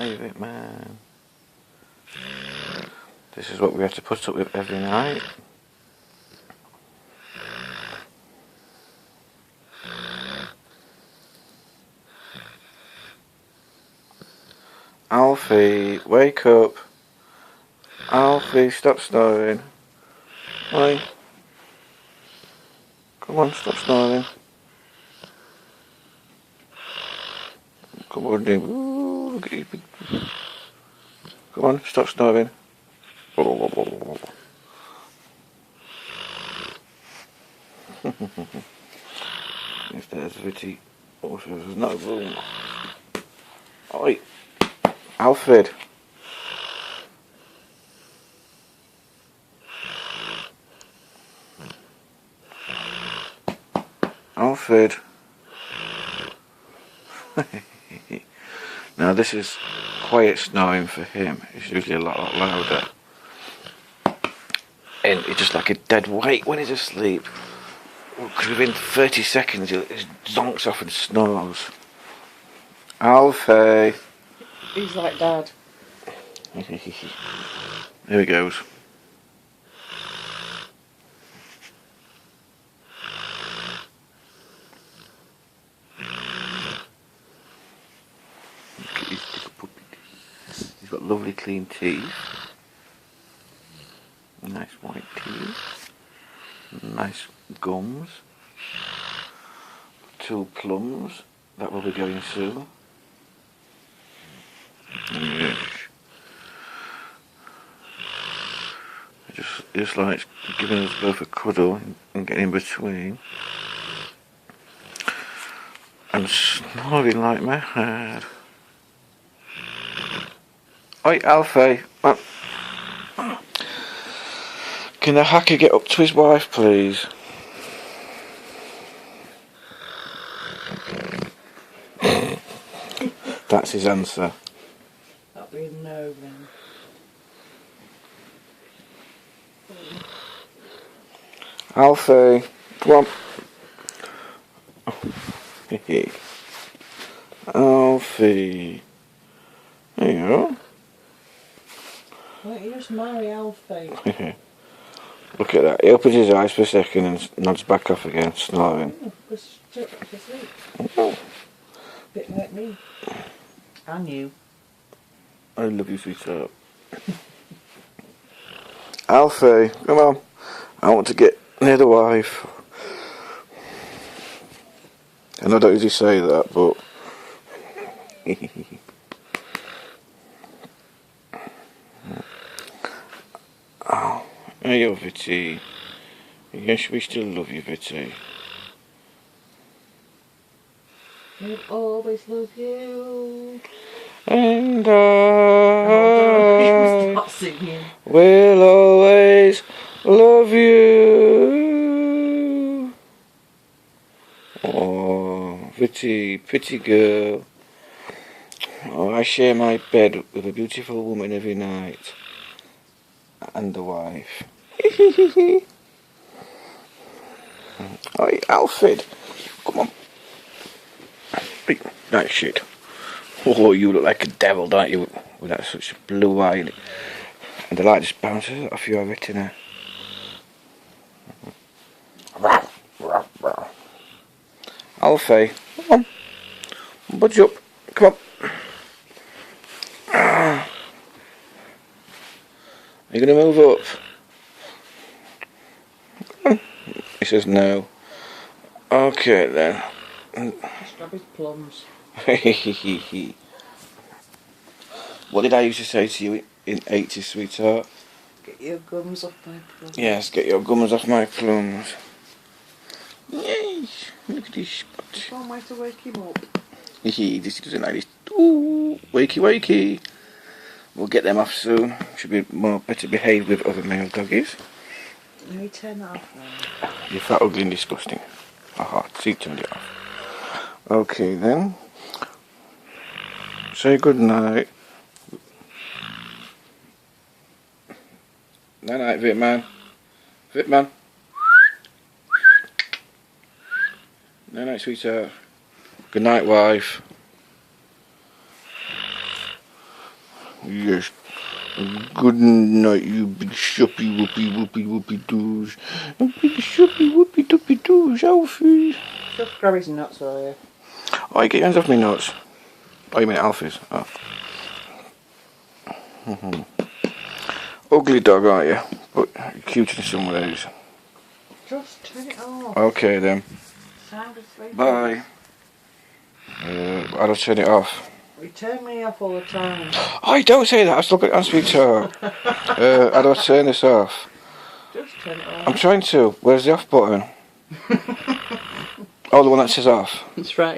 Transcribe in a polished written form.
Leave it, man. This is what we have to put up with every night. Alfie, wake up. Alfie, stop snoring. Oi. Come on, stop snoring. Come on, dude. Ooh, look at you. Come on, stop snoring. If there's Vitty, also there's no room. Oi, Alfred. Alfred. Now this is quiet snoring for him. It's usually a lot louder. And he's just like a dead weight when he's asleep. Because within 30 seconds he just zonks off and snores. Alfie. He's like Dad. Here he goes. Look at his little puppy. He's got lovely clean teeth. Nice white teeth. Nice gums. 2 plums that will be going soon. Yes. Just like giving us both a cuddle and getting in between. And snoring like mad. Oi, Alfie. Can the hacker get up to his wife, please? That's his answer. That'll be a no then. Alfie, come on. Alfie. There you go. Why don't you just marry Alfie? Look at that. He opens his eyes for a second and nods back off again, snoring. Goes straight back to sleep. Oh. Bit like me. And you. I love you, sweetheart. Alfie, come on. I want to get near the wife. And I don't usually say that, but... Oh, hey, yo, Vitty. Yes, we still love you, Vitty. We'll always love you. And I start singing. will always love you. Oh, pretty girl. Oh, I share my bed with a beautiful woman every night. And a wife. Oi, Alfred. Come on. That shit. Oh, you look like a devil, don't you? With that such blue eye. And the light just bounces off your retina. Alfie, come on. Budge up. Come on. Are you going to move up? He says no. Okay then. Just grab his plums. What did I used to say to you in 80s, sweetheart? Get your gums off my plums. Yes, get your gums off my plums. Yay! Look at this spot. Can't wait to wake him up. This doesn't like this. Ooh, wakey wakey. We'll get them off soon. Should be better behaved with other male doggies. Let me turn that off now. You're fat, ugly and disgusting. Aha, see, turned it off. Okay then. Say good night. Night night, Vitman. Vitman. Night night, sweetheart. Good night, wife. Yes. Good night, you big shoppy whoopy whoopy whoopy doos. Big shoppy whoopy doopy doos, Alfie. Just grab his nuts, will you? Oh, you get your hands off me nuts. Oh, you mean Alfie's? Oh. Ugly dog, aren't you? But you're cuter than some of these. Just turn it off. Okay then. Sound asleep. Bye. How do I turn it off? You turn me off all the time. Oh, don't say that. I still got it on speak to her. How do I turn this off? Just turn it off. I'm trying to. Where's the off button? Oh, the one that says off. It's right.